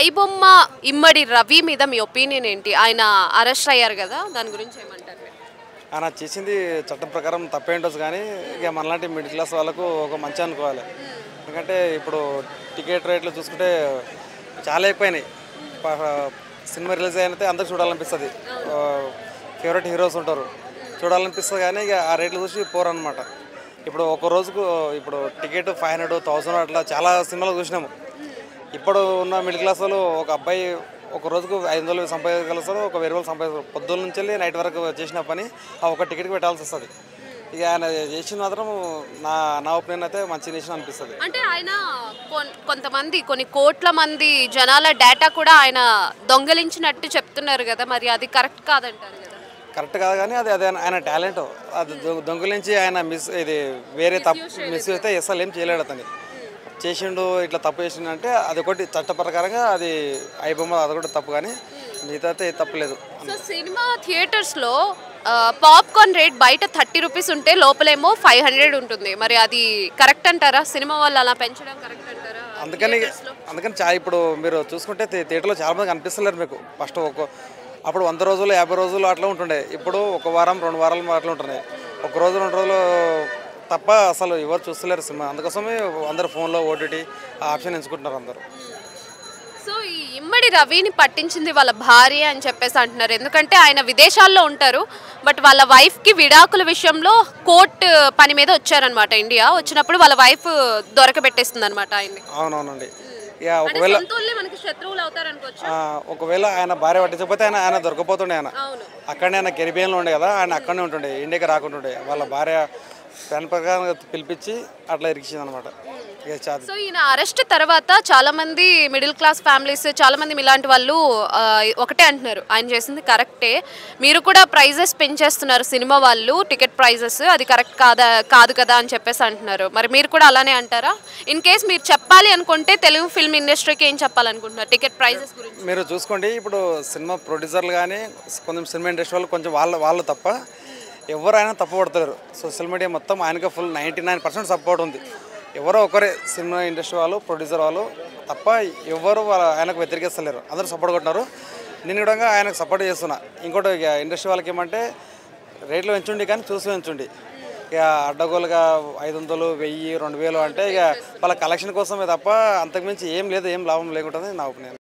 ఐబొమ్మ ఇమ్మడి రవి మీద మీ ఒపీనియన్ ఏంటి? ఆయన అరెస్ట్ అయ్యారు కదా, దాని గురించి ఏమంటారు మీరు? ఆయన చేసింది చట్టం ప్రకారం తప్పే ఉండొచ్చు, కానీ ఇక మనలాంటి మిడిల్ క్లాస్ వాళ్ళకు ఒక మంచి అనుకోవాలి. ఎందుకంటే ఇప్పుడు టికెట్ రేట్లు చూసుకుంటే చాలా ఎక్కువైనాయి. సినిమా రిలీజ్ అయినతే అందరికి చూడాలనిపిస్తుంది. ఫేవరెట్ హీరోస్ ఉంటారు, చూడాలనిపిస్తుంది, కానీ ఇక ఆ రేట్లు చూసి పోరనమాట. ఇప్పుడు ఒక రోజుకు ఇప్పుడు టికెట్ 500, 1000 అట్లా చాలా సినిమాలు చూసినాము. ఇప్పుడు ఉన్న మిడిల్ క్లాస్ వాళ్ళు ఒక అబ్బాయి ఒక రోజుకు 500 సంపాదించగలుగుతారు, ఒక 1000 సంపాదిస్తారు. పొద్దున్న నుంచి వెళ్ళి నైట్ వరకు చేసిన పని ఆ ఒక టికెట్కి పెట్టాల్సి వస్తుంది. ఇక ఆయన చేసిన మాత్రం నా ఒపీనియన్ అయితే మంచి చేసిన అనిపిస్తుంది. అంటే ఆయన కొంతమంది కొన్ని కోట్ల మంది జనాల డేటా కూడా ఆయన దొంగలించినట్టు చెప్తున్నారు కదా, మరి అది కరెక్ట్ కాదంటారు కదా? కరెక్ట్ కాదు, కానీ అది ఆయన టాలెంట్. అది దొంగలించి ఆయన వేరే తప్పు మిస్ అయితే అసలు ఏం చేయలేడు. అతని చేసిండు ఇట్లా తప్పు చేసిండు అంటే అది ఒకటి చట్ట ప్రకారంగా అది ఐబొమ్మ అది కూడా తప్పు, కానీ మిగతా అయితే తప్పు లేదు. సో సినిమా థియేటర్స్లో పాప్కార్న్ రేట్ బయట 30 రూపీస్ ఉంటే లోపలేమో 500 ఉంటుంది. మరి అది కరెక్ట్ అంటారా? సినిమా వాళ్ళు అలా పెంచడం కరెక్ట్ అంటారా? అందుకని ఇప్పుడు మీరు చూసుకుంటే థియేటర్లో చాలా మంది కనిపిస్తలేరు మీకు. ఫస్ట్ అప్పుడు 100 రోజులు 50 రోజులు అట్లా ఉంటుండే, ఇప్పుడు 1 వారం 2 వారాలు అట్లా ఉంటున్నాయి. 1 రోజు 2 రోజులు తప్ప అసలు ఎవరు చూస్తలేరు సినిమా. అందుకోసమే అందరు ఫోన్లో ఓటీటీ ఆ ఆప్షన్ ఎంచుకుంటున్నారు అందరూ. సో ఈ ఇమ్మడి రవిని పట్టించింది వాళ్ళ భార్య అని చెప్పేసి అంటున్నారు. ఎందుకంటే ఆయన విదేశాల్లో ఉంటారు, బట్ వాళ్ళ వైఫ్కి విడాకుల విషయంలో కోర్టు పని మీద వచ్చారనమాట ఇండియా. వచ్చినప్పుడు వాళ్ళ వైఫ్ దొరకబెట్టేస్తుంది అనమాట ఆయన్ని. అవునవునండి. ఒకవేళ ఆయన భార్య పట్టించకపోతే ఆయన దొరకపోతుండే. ఆయన అక్కడనే ఆయన కెరిబియన్లో ఉండే కదా, ఆయన అక్కడనే ఉంటుండే, ఇండియాకి రాకుంటుండే. వాళ్ళ భార్య దాని ప్రకారం పిలిపించి అట్లా ఇరికించింది అనమాట. సో ఈయన అరెస్ట్ తర్వాత చాలా మంది మిడిల్ క్లాస్ ఫ్యామిలీస్, చాలా మంది ఇలాంటి వాళ్ళు ఒకటే అంటున్నారు, ఆయన చేసింది కరెక్టే, మీరు కూడా ప్రైజెస్ పెంచేస్తున్నారు సినిమా వాళ్ళు, టికెట్ ప్రైజెస్, అది కరెక్ట్ కాదు కదా అని చెప్పేసి అంటున్నారు. మరి మీరు కూడా అలానే అంటారా? ఇన్ కేస్ మీరు చెప్పాలి అనుకుంటే తెలుగు ఫిల్మ్ ఇండస్ట్రీకి ఏం చెప్పాలనుకుంటున్నారు టికెట్ ప్రైజెస్ గురించి? మీరు చూసుకోండి, ఇప్పుడు సినిమా ప్రొడ్యూసర్లు కానీ కొంచెం సినిమా ఇండస్ట్రీ వాళ్ళు కొంచెం వాళ్ళు తప్ప ఎవరైనా తప్పుపడతారు. సోషల్ మీడియా మొత్తం ఆయనకి ఫుల్ 99% సపోర్ట్ ఉంది. ఎవరో ఒకరే సినిమా ఇండస్ట్రీ వాళ్ళు, ప్రొడ్యూసర్ వాళ్ళు తప్ప ఎవరు ఆయనకు వ్యతిరేకిస్తలేరు, అందరూ సపోర్ట్ కొట్టినారు. నేను కూడా ఆయనకు సపోర్ట్ చేస్తున్నా. ఇంకోటి ఇక ఇండస్ట్రీ వాళ్ళకి ఏమంటే రేట్లు పెంచుండి, కానీ చూసి పెంచుండి. ఇక అడ్డగోలుగా 500, 1000, 2000 అంటే ఇక వాళ్ళ కలెక్షన్ కోసమే తప్ప అంతకుమించి ఏం లేదు, ఏం లాభం లేకుంటుంది నా ఒపీనియన్.